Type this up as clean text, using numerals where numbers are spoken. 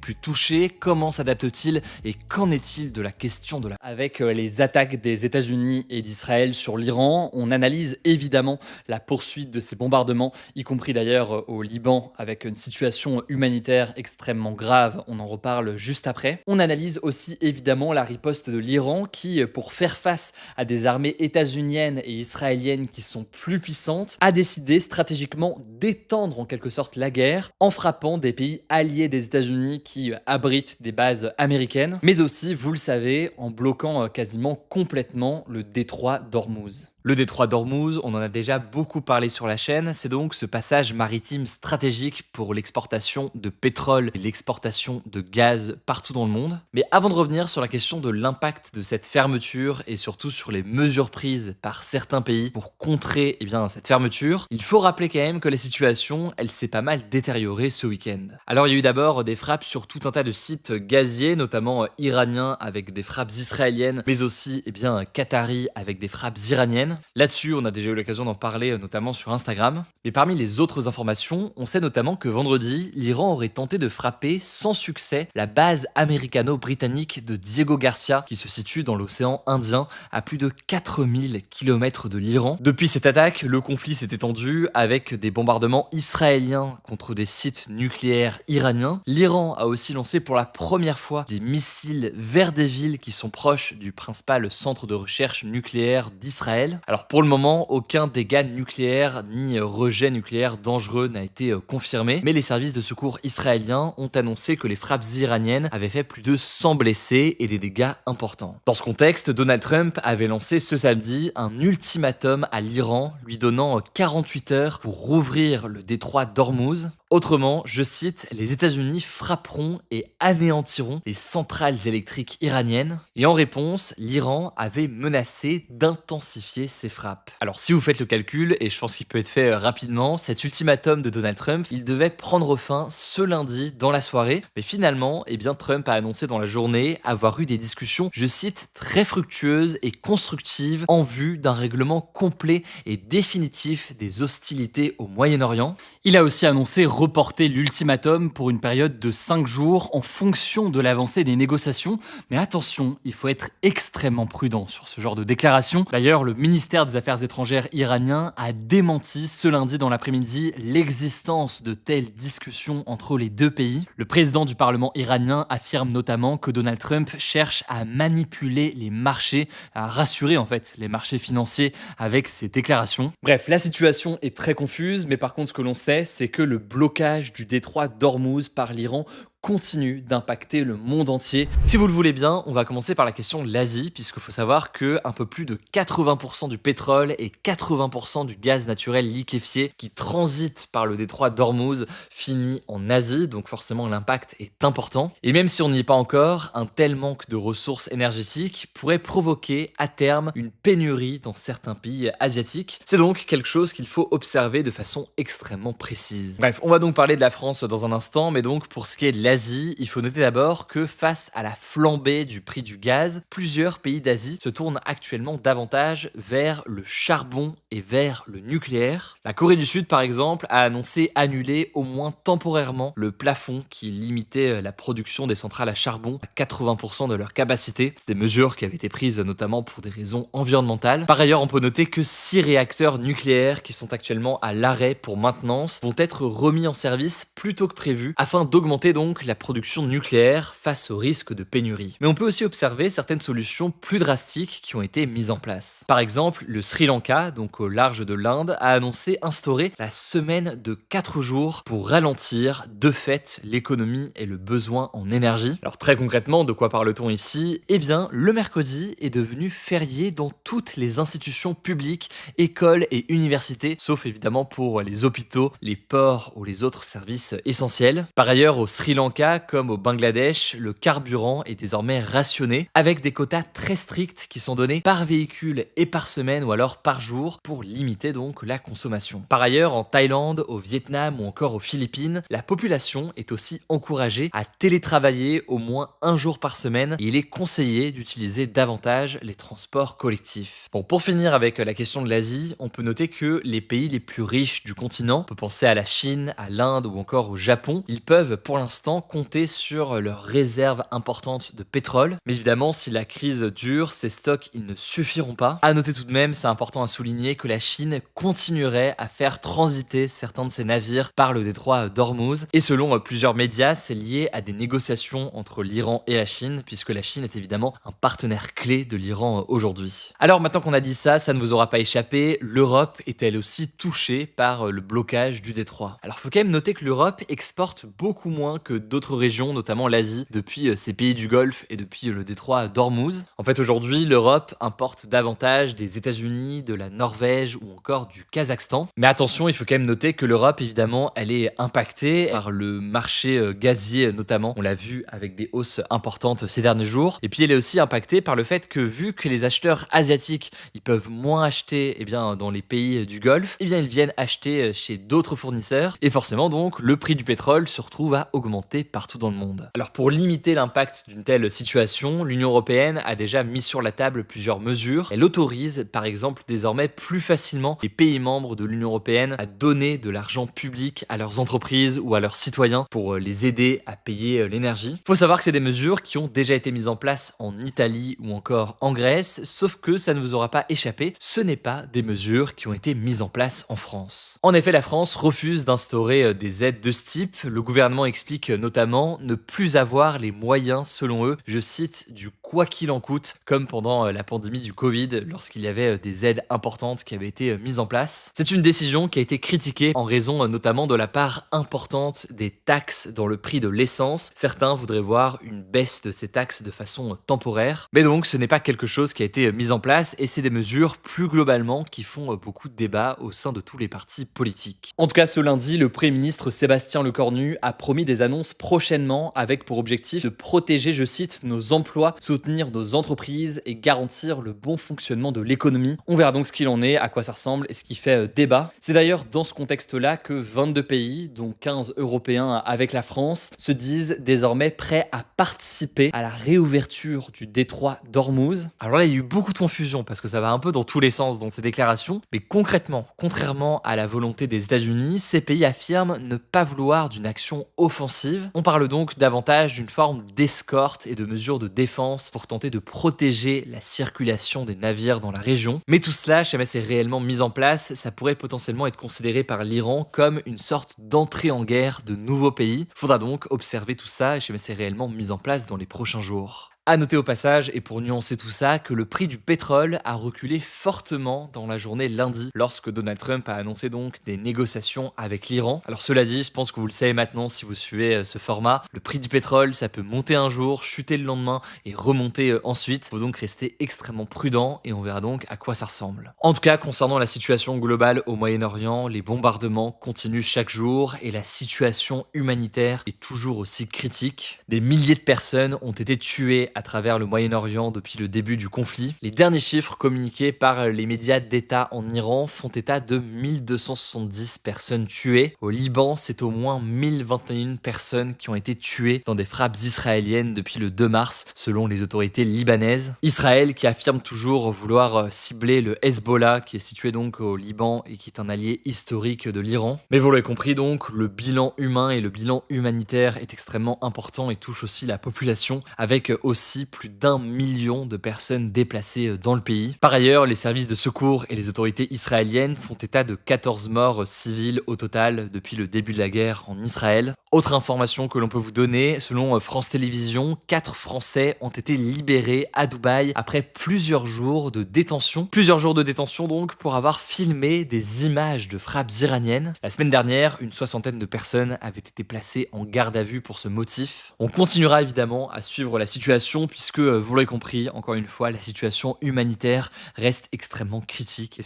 plus touché? Comment s'adapte-t-il? Et qu'en est-il de la question de la... Avec les attaques des États-Unis et d'Israël sur l'Iran, on analyse évidemment la poursuite de ces bombardements, y compris d'ailleurs au Liban, avec une situation humanitaire extrêmement grave. On en reparle juste après. On analyse aussi évidemment la riposte de l'Iran qui, pour faire face à des armées états-uniennes et israéliennes qui sont plus puissantes, a décidé stratégiquement d'étendre en quelque sorte la guerre en frappant des pays alliés des États-Unis qui abritent des bases américaines, mais aussi, vous le savez, en bloquant quasiment complètement le détroit d'Ormuz. Le détroit d'Ormuz, on en a déjà beaucoup parlé sur la chaîne, c'est donc ce passage maritime stratégique pour l'exportation de pétrole et l'exportation de gaz partout dans le monde. Mais avant de revenir sur la question de l'impact de cette fermeture et surtout sur les mesures prises par certains pays pour contrer cette fermeture, il faut rappeler quand même que la situation, elle s'est pas mal détériorée ce week-end. Alors il y a eu d'abord des frappes sur tout un tas de sites gaziers, notamment iraniens avec des frappes israéliennes, mais aussi qataris avec des frappes iraniennes. Là-dessus, on a déjà eu l'occasion d'en parler notamment sur Instagram. Mais parmi les autres informations, on sait notamment que vendredi, l'Iran aurait tenté de frapper sans succès la base américano-britannique de Diego Garcia qui se situe dans l'océan Indien à plus de 4000 km de l'Iran. Depuis cette attaque, le conflit s'est étendu avec des bombardements israéliens contre des sites nucléaires iraniens. L'Iran a aussi lancé pour la première fois des missiles vers des villes qui sont proches du principal centre de recherche nucléaire d'Israël. Alors pour le moment, aucun dégât nucléaire ni rejet nucléaire dangereux n'a été confirmé, mais les services de secours israéliens ont annoncé que les frappes iraniennes avaient fait plus de 100 blessés et des dégâts importants. Dans ce contexte, Donald Trump avait lancé ce samedi un ultimatum à l'Iran, lui donnant 48 heures pour rouvrir le détroit d'Ormuz. Autrement, je cite, les États-Unis frapperont et anéantiront les centrales électriques iraniennes. Et en réponse, l'Iran avait menacé d'intensifier ses frappes. Alors si vous faites le calcul, et je pense qu'il peut être fait rapidement, cet ultimatum de Donald Trump, il devait prendre fin ce lundi dans la soirée. Mais finalement, Trump a annoncé dans la journée avoir eu des discussions, je cite, très fructueuses et constructives en vue d'un règlement complet et définitif des hostilités au Moyen-Orient. Il a aussi annoncé reporter l'ultimatum pour une période de 5 jours en fonction de l'avancée des négociations. Mais attention, il faut être extrêmement prudent sur ce genre de déclaration. D'ailleurs, le ministère des Affaires étrangères iranien a démenti ce lundi dans l'après-midi l'existence de telles discussions entre les deux pays. Le président du Parlement iranien affirme notamment que Donald Trump cherche à manipuler les marchés, à rassurer en fait les marchés financiers avec ses déclarations. Bref, la situation est très confuse, mais par contre ce que l'on sait, c'est que le blocage du détroit d'Ormuz par l'Iran continue d'impacter le monde entier. Si vous le voulez bien, on va commencer par la question de l'Asie, puisqu'il faut savoir que un peu plus de 80% du pétrole et 80% du gaz naturel liquéfié qui transite par le détroit d'Ormuz finit en Asie, donc forcément l'impact est important. Et même si on n'y est pas encore, un tel manque de ressources énergétiques pourrait provoquer à terme une pénurie dans certains pays asiatiques. C'est donc quelque chose qu'il faut observer de façon extrêmement précise. Bref, on va donc parler de la France dans un instant, mais donc pour ce qui est de l'Asie, il faut noter d'abord que face à la flambée du prix du gaz, plusieurs pays d'Asie se tournent actuellement davantage vers le charbon et vers le nucléaire. La Corée du Sud, par exemple, a annoncé annuler au moins temporairement le plafond qui limitait la production des centrales à charbon à 80% de leur capacité. C'est des mesures qui avaient été prises notamment pour des raisons environnementales. Par ailleurs, on peut noter que 6 réacteurs nucléaires qui sont actuellement à l'arrêt pour maintenance vont être remis en service plus tôt que prévu afin d'augmenter donc la production nucléaire face au risque de pénurie. Mais on peut aussi observer certaines solutions plus drastiques qui ont été mises en place. Par exemple, le Sri Lanka, donc au large de l'Inde, a annoncé instaurer la semaine de 4 jours pour ralentir de fait l'économie et le besoin en énergie. Alors très concrètement, de quoi parle-t-on ici? Le mercredi est devenu férié dans toutes les institutions publiques, écoles et universités, sauf évidemment pour les hôpitaux, les ports ou les autres services essentiels. Par ailleurs, au Sri Lanka, comme au Bangladesh, le carburant est désormais rationné avec des quotas très stricts qui sont donnés par véhicule et par semaine ou alors par jour pour limiter donc la consommation. Par ailleurs, en Thaïlande, au Vietnam ou encore aux Philippines, la population est aussi encouragée à télétravailler au moins 1 jour par semaine et il est conseillé d'utiliser davantage les transports collectifs. Bon, pour finir avec la question de l'Asie, on peut noter que les pays les plus riches du continent, on peut penser à la Chine, à l'Inde ou encore au Japon, ils peuvent pour l'instant commerçants comptaient sur leurs réserves importantes de pétrole. Mais évidemment, si la crise dure, ces stocks ils ne suffiront pas. À noter tout de même, c'est important à souligner que la Chine continuerait à faire transiter certains de ses navires par le détroit d'Ormuz. Et selon plusieurs médias, c'est lié à des négociations entre l'Iran et la Chine, puisque la Chine est évidemment un partenaire clé de l'Iran aujourd'hui. Alors maintenant qu'on a dit ça, ça ne vous aura pas échappé, l'Europe est elle aussi touchée par le blocage du détroit. Alors faut quand même noter que l'Europe exporte beaucoup moins que d'autres régions, notamment l'Asie, depuis ces pays du Golfe et depuis le détroit d'Ormuz. En fait aujourd'hui, l'Europe importe davantage des États-Unis, de la Norvège ou encore du Kazakhstan. Mais attention, il faut quand même noter que l'Europe, évidemment, elle est impactée par le marché gazier notamment. On l'a vu avec des hausses importantes ces derniers jours. Et puis elle est aussi impactée par le fait que vu que les acheteurs asiatiques, ils peuvent moins acheter dans les pays du Golfe, ils viennent acheter chez d'autres fournisseurs. Et forcément donc, le prix du pétrole se retrouve à augmenter partout dans le monde. Alors pour limiter l'impact d'une telle situation, l'Union européenne a déjà mis sur la table plusieurs mesures. Elle autorise par exemple désormais plus facilement les pays membres de l'Union européenne à donner de l'argent public à leurs entreprises ou à leurs citoyens pour les aider à payer l'énergie. Faut savoir que c'est des mesures qui ont déjà été mises en place en Italie ou encore en Grèce, sauf que ça ne vous aura pas échappé, ce n'est pas des mesures qui ont été mises en place en France. En effet, la France refuse d'instaurer des aides de ce type. Le gouvernement explique notamment ne plus avoir les moyens, selon eux, je cite, du quoi qu'il en coûte, comme pendant la pandémie du Covid, lorsqu'il y avait des aides importantes qui avaient été mises en place. C'est une décision qui a été critiquée en raison notamment de la part importante des taxes dans le prix de l'essence. Certains voudraient voir une baisse de ces taxes de façon temporaire. Mais donc, ce n'est pas quelque chose qui a été mis en place et c'est des mesures plus globalement qui font beaucoup de débats au sein de tous les partis politiques. En tout cas, ce lundi, le Premier ministre Sébastien Lecornu a promis des annonces prochainement avec pour objectif de protéger, je cite, nos emplois, soutenir nos entreprises et garantir le bon fonctionnement de l'économie. On verra donc ce qu'il en est, à quoi ça ressemble et ce qui fait débat. C'est d'ailleurs dans ce contexte-là que 22 pays, dont 15 européens avec la France, se disent désormais prêts à participer à la réouverture du détroit d'Ormuz. Alors là, il y a eu beaucoup de confusion parce que ça va un peu dans tous les sens dans ces déclarations. Mais concrètement, contrairement à la volonté des États-Unis, ces pays affirment ne pas vouloir d'une action offensive. On parle donc davantage d'une forme d'escorte et de mesures de défense pour tenter de protéger la circulation des navires dans la région. Mais tout cela, si jamais c'est réellement mis en place, ça pourrait potentiellement être considéré par l'Iran comme une sorte d'entrée en guerre de nouveaux pays. Faudra donc observer tout ça, si jamais c'est réellement mis en place dans les prochains jours. À noter au passage, et pour nuancer tout ça, que le prix du pétrole a reculé fortement dans la journée lundi, lorsque Donald Trump a annoncé donc des négociations avec l'Iran. Alors cela dit, je pense que vous le savez maintenant si vous suivez ce format, le prix du pétrole, ça peut monter un jour, chuter le lendemain et remonter ensuite. Il faut donc rester extrêmement prudent et on verra donc à quoi ça ressemble. En tout cas, concernant la situation globale au Moyen-Orient, les bombardements continuent chaque jour et la situation humanitaire est toujours aussi critique. Des milliers de personnes ont été tuées à travers le Moyen-Orient depuis le début du conflit. Les derniers chiffres communiqués par les médias d'État en Iran font état de 1270 personnes tuées. Au Liban, c'est au moins 1021 personnes qui ont été tuées dans des frappes israéliennes depuis le 2 mars, selon les autorités libanaises. Israël qui affirme toujours vouloir cibler le Hezbollah, qui est situé donc au Liban et qui est un allié historique de l'Iran. Mais vous l'avez compris donc, le bilan humain et le bilan humanitaire est extrêmement important et touche aussi la population, avec aussi plus d'1 million de personnes déplacées dans le pays. Par ailleurs, les services de secours et les autorités israéliennes font état de 14 morts civils au total depuis le début de la guerre en Israël. Autre information que l'on peut vous donner, selon France Télévisions, 4 Français ont été libérés à Dubaï après plusieurs jours de détention. Plusieurs jours de détention donc pour avoir filmé des images de frappes iraniennes. La semaine dernière, une 60aine de personnes avaient été placées en garde à vue pour ce motif. On continuera évidemment à suivre la situation puisque, vous l'avez compris, encore une fois, la situation humanitaire reste extrêmement critique. Et